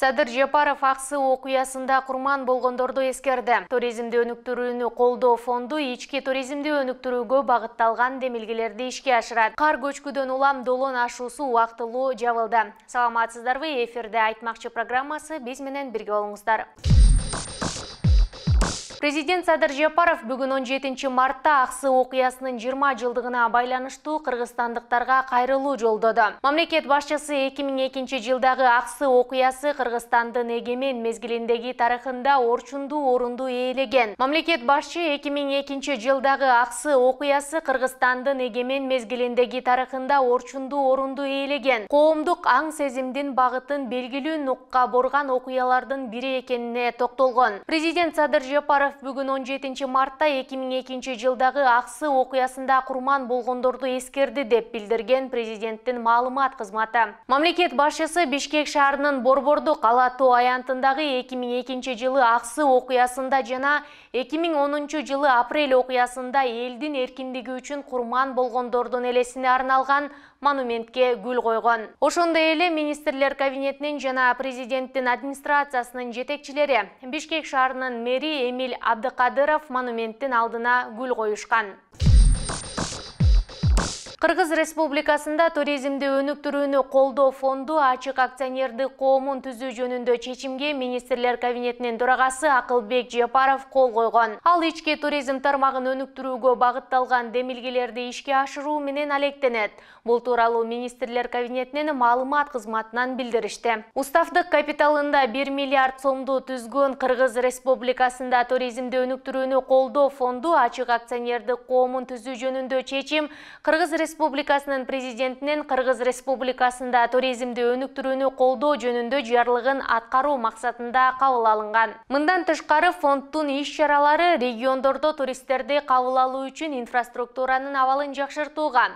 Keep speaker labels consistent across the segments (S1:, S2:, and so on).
S1: Садыр Жапаров аксы окуясында курман болгондорду эскерди. Туризмди өнүктүрүүнү колдоо фонду ички туризмди өнүктүрүүгө багытталган демилгелерди ишке ашырат. Кар көчкүдөн улам долон ашуусу убактылуу жабылды. Саламатсыздарбы, эфирде Айтмакчы программасы, биз менен бирге болуңуздар. Президент Садыр Жапаров бүгүн 17 мартта аксы окуясынын 20 жылдыгына байланыштуу кыргызстандыктарга кайрылуу жолдоду. Мамлекет башчысы 2002 жылдагы аксы окуясы Кыргызстандын эгемен мезгилиндеги тарыхында орчундуу орунду ээлеген. Мамлекет башчы 2002 жылдагы аксы окуясы Кыргызстандын эгемен мезгилиндеги тарыхында орчундуу орунду ээлеген. Коомдук аң сезимдин багытын белгилүү нукка борган окуялардын бири экенине токтолгон. Президент Садыр Жапаров бүгүн 17 мартта 2002 жылдагы аксы окуясында курман болгондорду эскерди деп билдирген президенттин маалымат кызматы. Мамлекет башчысы Бишкек шаарынын Борбордук Ала Тоо аянтындагы 2002 жылы аксы окуясында жана 2010 жылы апрель окуясында элдин эркиндиги үчүн курман болгондордун элесине арналган монументке гүл койгон. Ошондой эле министрлер кабинетинин жана президенттин администрациясынын жетекчилери Бишкек шаарынын мэри Эмиль Абдыкадыров монументтин алдына гүл коюшкан. Кыргыз Республикасында туризмди өнүктүрүүнү колдоо фонду ачык акционердик коомун түзүү жөнүндө чечимге министрлер кабинетинин төрагасы Акылбек Жапаров кол койгон. Ал ички туризм тармагын өнүктүрүүгө багытталган демилгелерди ишке ашыруу менен алектенет. Бул тууралуу министрлер кабинетинин маалымат кызматынан билдиришти. Уставдык капиталында 1 миллиард сомду түзгөн Кыргыз Республикасында туризмди өнүктүрүүнү колдоо фонду ачык акционердик коомун түзүү жөнүндө чечим Кыргыз Республикасынын президентинин Кыргыз Республикасында туризмди өнүктүрүүнү колдоо жөнүндө жарлыгын аткаруу максатында кабыл алынган. Мындан тышкары фонддун иш-чаралары региондордо туристтерди кабыл алуу үчүн инфраструктуранын абалын жакшыртууга,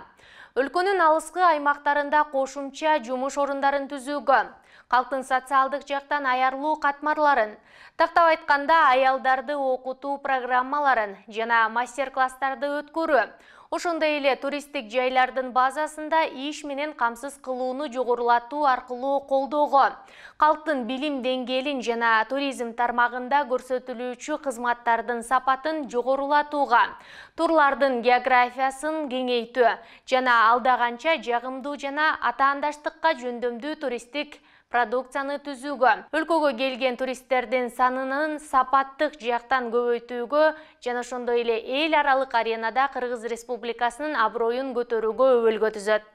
S1: өлкөнүн алыскы аймактарында кошумча жумуш орундарын түзүүгө, калктын социалдык жактан аярлуу катмарларын, тактап айтканда аялдарды окутуу программаларын жана мастер-класстарды өткөрүү, ошондой эле туристтик жайлардын базасында иш менен камсыз кылууну жогорулатуу аркылуу колдоого, калктын билим деңгээлин жана туризм тармагында көрсөтүлүүчү кызматтардын сапатын жогорулатууга, турлардын географиясын кеңейтүү жана алда канча жагымдуу жана атаандаштыкка жөндөмдүү туристтик продукцияны түзүүгө, өлкөгө келген туристтердин санынын сапаттык жактан көбөйтүүгө жана ошондой эле эл аралык аренада Кыргыз Республикасынын аброюн көтөрүүгө өбөлгө түзөт.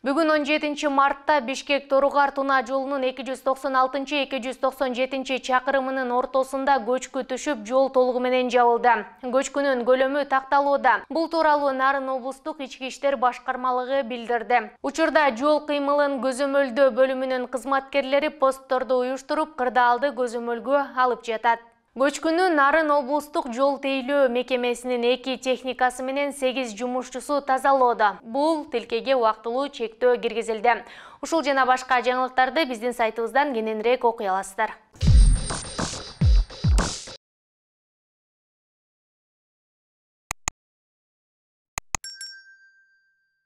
S1: Бүгүн 17 мартта Бишкек Торугар Туна жолунун 296-297 чакырымынын ортосунда көчкү түшүп, жол толугу менен жабылды. Көчкүнүн көлөмү такталууда. Бул тууралуу Нарын облустук ички иштер башкармалыгы билдирди. Учурда жол кыймылын көзөмөлдөө бөлүмүнүн кызматкерлери постторду уюштуруп, кырдаалды көзөмөлгө алып жатат. Көчкүнү Нарын облустук жол тейлөө мекемесинин 2 техникасы менен 8 жумушчусу тазалоодо. Бул тилкеге убактылуу чектөө киргизилди. Ушул жана башка жаңылыктарды биздин сайтыбыздан кененирээк окуй аласыздар.